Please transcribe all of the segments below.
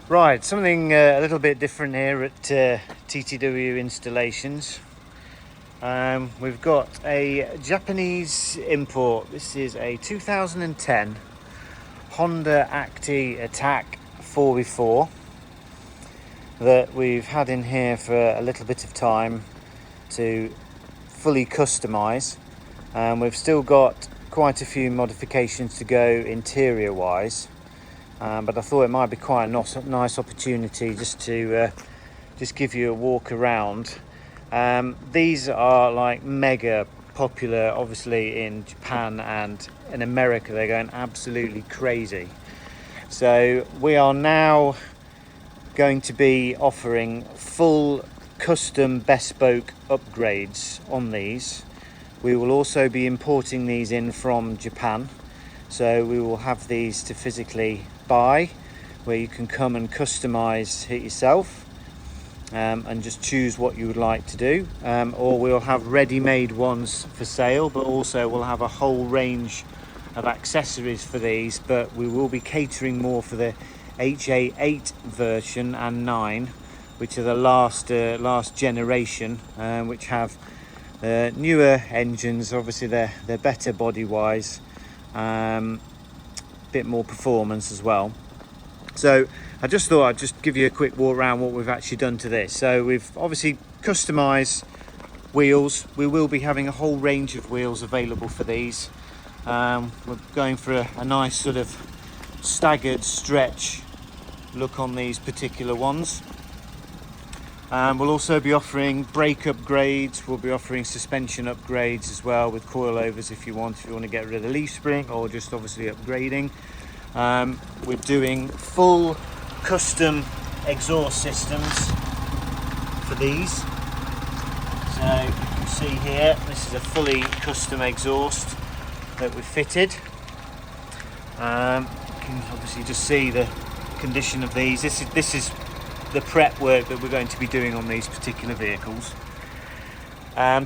Right, something a little bit different here at TTW Installations. We've got a Japanese import. This is a 2010 Honda Acty Attack 4x4 that we've had in here for a little bit of time to fully customise. We've still got quite a few modifications to go interior wise. But I thought it might be quite a nice opportunity just to just give you a walk around. These are like mega popular, obviously in Japan and in America. They're going absolutely crazy. So we are now going to be offering full custom bespoke upgrades on these. We will also be importing these in from Japan. So we will have these to physically buy, where you can come and customize it yourself and just choose what you would like to do, or we'll have ready-made ones for sale, but also we'll have a whole range of accessories for these. But we will be catering more for the HA8 version and 9, which are the last generation, which have newer engines. Obviously they're better body wise, bit more performance as well. So I just thought I'd just give you a quick walk around what we've actually done to this. So we've obviously customized wheels. We will be having a whole range of wheels available for these. We're going for a nice sort of staggered stretch look on these particular ones. We'll also be offering brake upgrades. We'll be offering suspension upgrades as well, with coilovers if you want to get rid of the leaf spring, or just obviously upgrading. We're doing full custom exhaust systems for these. So you can see here, this is a fully custom exhaust that we've fitted. You can obviously just see the condition of these. This is the prep work that we're going to be doing on these particular vehicles.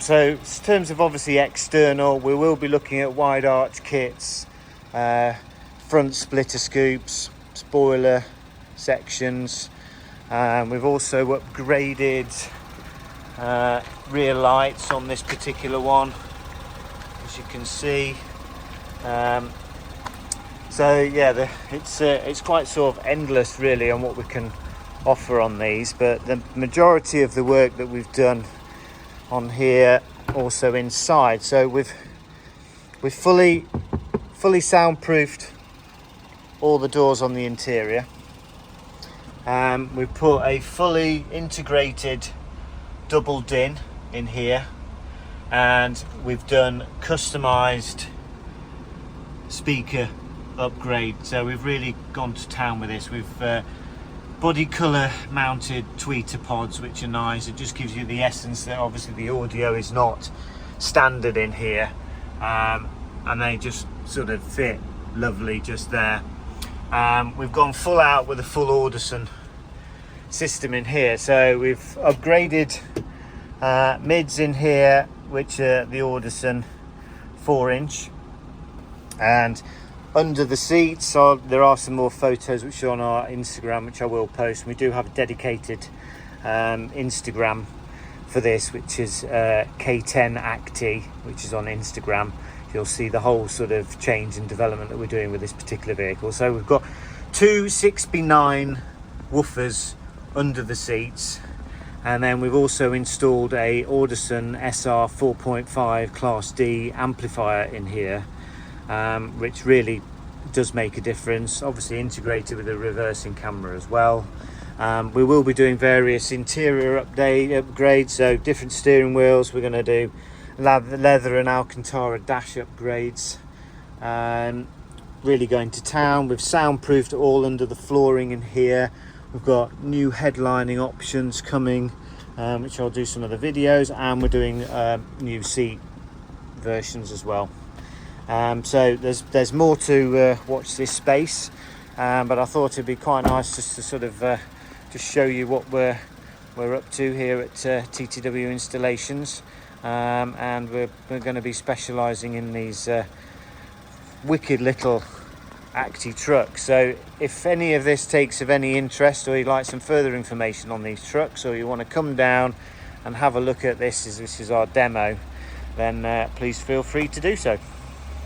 So in terms of obviously external, we will be looking at wide arch kits, front splitter scoops, spoiler sections. We've also upgraded rear lights on this particular one, as you can see. So yeah, it's quite sort of endless really on what we can offer on these, but the majority of the work that we've done on here also inside. So we've fully soundproofed all the doors on the interior. We've put a fully integrated double din in here, and we've done customized speaker upgrade. So we've really gone to town with this. We've body colour mounted tweeter pods, which are nice. It just gives you the essence that obviously the audio is not standard in here, and they just sort of fit lovely just there. We've gone full out with a full Audison system in here. So we've upgraded mids in here, which are the Audison 4-inch, and under the seats there are some more photos which are on our Instagram, which I will post. We do have a dedicated Instagram for this, which is HA9 Acty, which is on Instagram. You'll see the whole sort of change and development that we're doing with this particular vehicle. So we've got two 6x9 woofers under the seats, and then we've also installed a Audison SR 4.5 Class D amplifier in here, which really does make a difference. Obviously integrated with a reversing camera as well. We will be doing various interior upgrades, so different steering wheels. We're going to do leather and Alcantara dash upgrades. Really going to town. We've soundproofed all under the flooring in here. We've got new headlining options coming, which I'll do some of the videos, and we're doing new seat versions as well. So there's more to watch this space, but I thought it'd be quite nice just to sort of just show you what we're up to here at TTW Installations. And we're going to be specialising in these wicked little Acty Truck. So if any of this takes of any interest, or you'd like some further information on these trucks, or you want to come down and have a look at this, as this is our demo, then please feel free to do so.